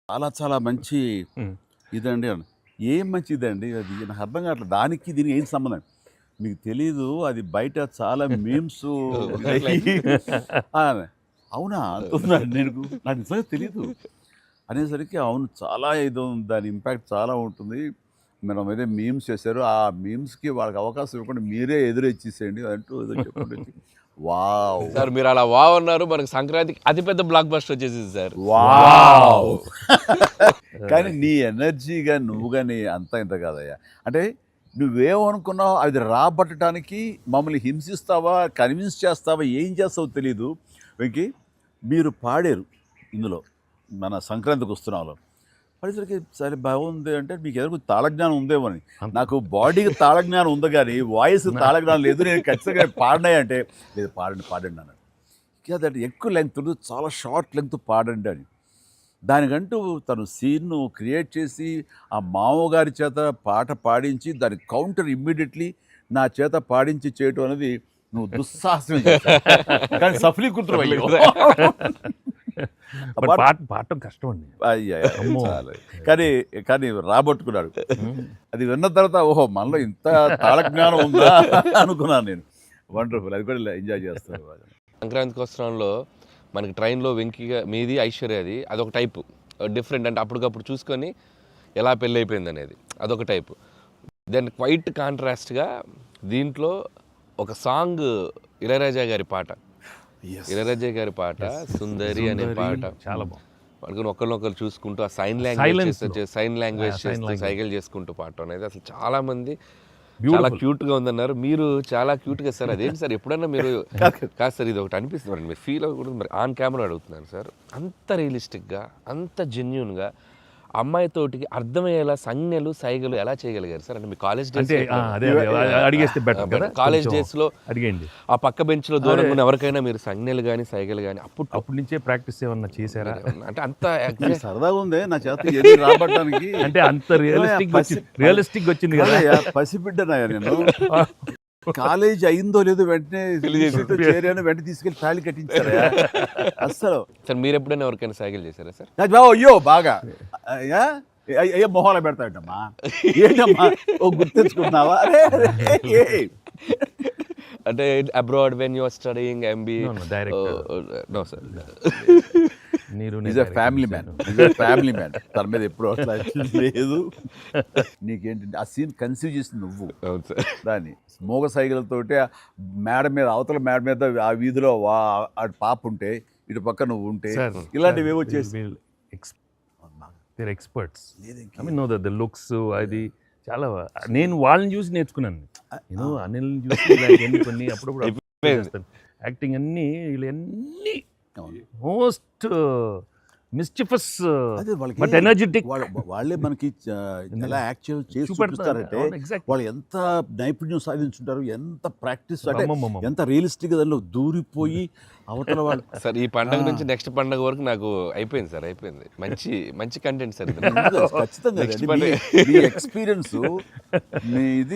చాలా చాలా మంచి హ్మ్. ఇదండి అని. ఏం మంచిదండి అది నాకు అర్థం కావట్లేదు. దానికి దీనికి ఏం సంబంధం? మీకు తెలీదు అది బయట చాలా మీమ్స్ ఇదయ్యి ఆ! అవునా? అంటున్నాడు నాకు నిజంగా తెలీదు. అనేసరికి అవును చాలా ఇది ఉంది. దాని ఇంపాక్ట్ చాలా ఉంటుంది. మనం ఏదో మీమ్స్ చేశారు. ఆ మీమ్స్‌కి వాళ్ళకి అవకాశం ఇవ్వకుండా మీరే ఎదురొచ్చేసేయండి అంటూ ఏదో చెప్పుకుంటూ వచ్చి వావ్! సార్ మీరు అలా వావ్ అన్నారు. మనకు సంక్రాంతికి అతిపెద్ద బ్లాక్ బస్టర్ వచ్చేసింది సార్. వావ్! కానీ నీ ఎనర్జీ గాని, నువ్వు గాని అంతా ఇంత కాదయ్యా. అంటే నువ్వేమనుకున్నావు అది రాబట్టడానికి మమ్మల్ని హింసిస్తావా? కన్విన్స్ చేస్తావా? ఏం చేస్తావో తెలీదు. వెంకీ మీరు పాడారు ఇందులో మన సంక్రాంతికొస్తున్నాంలో. పడేసరికి సరే బాగుంది అంటే మీకు ఏదో కొంచెం తాళజ్ఞానం ఉందేమో అని. నాకు బాడీకి తాళజ్ఞానం ఉంది గానీ వాయిస్ తాళజ్ఞానం లేదు. నేను ఖచ్చితంగా పాడినాయి అంటే లేదు పాడండి అన్నాడు. కాదండి ఎక్కువ లెంగ్త్ చాలా షార్ట్ లెంగ్త్ పాడండి అని. దానికంటూ తను సీన్‌ను క్రియేట్ చేసి, ఆ మామగారి చేత పాట పాడించి, దానికి కౌంటర్ ఇమ్మీడియేట్‌లీ నా చేత పాడించి చేయటం అనేది నువ్వు దుస్సాహసమే చేశావు. కానీ సఫలీకృతుడవయ్యావు. ఆ పాట పాడటం కష్టం అండి. అయ్యయ్య! అమ్మో! చాలు. కానీ రాబట్టుకున్నాడు. అది విన్న తర్వాత ఓహో! మనలో ఇంత తాళజ్ఞానం ఉందా అనుకున్నాను నేను. వండర్‌ఫుల్. అది కూడా ఎంజాయ్ చేస్తాను బాగా. సంక్రాంతికోత్సవంలో మనకి ట్రైన్‌లో వెంకీగా మీది, ఐశ్వర్యది అదొక టైపు. డిఫరెంట్ అంటే అప్పటికప్పుడు చూసుకొని ఎలా పెళ్ళైపోయిందనేది అదొక టైపు. దెన్ క్వైట్ కాంట్రాస్ట్‌గా దీంట్లో ఒక సాంగ్ ఇళయరాజా గారి పాట. యెస్. ఇళయరాజా గారి పాట 'సుందరి' అనే పాట. చాలా బాగుంది. పడుకొని ఒకరినొకరు చూసుకుంటూ ఆ సైన్ Silence లాంగ్వేజ్ లో. సైన్ లాంగ్వేజ్ sign చేస్తూ language. సైగలు చేసుకుంటూ పాడటం అనేది అసలు చాలా మంది చాలా Beautiful. క్యూట్గా ఉందన్నారు. మీరు చాలా క్యూట్గా సార్ అదేంటి సార్ ఎప్పుడన్నా మీరు కాదు సార్ ఇది ఒకటి అనిపిస్తుంది మరి మీరు ఫీల్ అవ్వకూడదు మరి ఆన్ కెమెరా అడుగుతున్నాను సార్. అంత రియలిస్టిక్గా అంత జెన్యున్గా అమ్మాయితోటికి అర్థమయ్యేలా సంజ్ఞలు సైగలు ఎలా చేయగలిగారు సార్? అంటే మీ కాలేజ్ అంటే డేస్ అదే అడిగేస్తే బెటర్ కదా. కాలేజ్ కొంచెం డేస్లో అడిగేయండి. ఆ పక్క బెంచ్లో దూరంగా ఉన్న ఎవరికైనా మీరు సంజ్ఞలు కానీ సైగలు కానీ అప్పటి నుంచే ప్రాక్టీస్ ఏమన్నా చేశారా? అంటే అంత నాకు సరదాగా ఉంది నా చేత ఏది రాబట్టడానికి. అంటే అంత రియలిస్టిక్ వచ్చింది కదా. కాదయ్యా, పసిబిడ్డనయ్యా నేను. కాలేజ్ అయిందో లేదో వెంటనే సీట్లో చేరాను, వెంటనే తీసుకెళ్ళి తాళి కట్టించారయ్యా. అస్సలు సార్ మీరు ఎప్పుడైనా ఎవరికైనా సైగలు చేశారా సార్? అయ్యో బాగా అయ్యా అయ్యో మొహాలు పెడతాడమ్మా. ఏంటమ్మా ఓ గుర్తించుకుంటున్నావా? అరే అంటే abroad when you are studying MBA? No, director. No sir. మీరు is a family man. Family man. తన మీద ఎప్పుడు అట్లా లేదు. నీకేంటంటే ఆ సీన్ కన్సీవ్ చేసింది నువ్వు. అవును సార్. దాన్ని మోగ సైకిల్తోటి మేడ మీద అవతల మేడ మీద ఆ వీధిలో ఆ పాప ఉంటే ఇటు పక్క నువ్వు ఉంటే ఇలాంటివి ఏవో చేసి experts. I mean know the looks అది చాలా నేను వాళ్ళని చూసి నేర్చుకున్నాను. నేను అనిల్ని చూసి ఇలాంటివన్నీ కొన్ని అప్పుడప్పుడు యాక్టింగ్ అన్నీ వీళ్ళన్నీ మోస్ట్ మిస్చిఫస్ బట్ ఎనర్జెటిక్. వాళ్ళే మనకి ఎలా యాక్ట్ చేసి చూపిస్తారంటే వాళ్ళు ఎంత నైపుణ్యం సాధించుంటారు, ఎంత ప్రాక్టీస్ అంటే ఎంత రియలిస్టిక్ దానిలో దూరిపోయి అవతల వాళ్ళు. సార్ ఈ పండగ నుంచి నెక్స్ట్ పండగ వరకు నాకు అయిపోయింది సార్. అయిపోయింది. మంచి మంచి కంటెంట్ సార్. ఖచ్చితంగా మీ ఎక్స్పీరియన్స్ మీ ఇది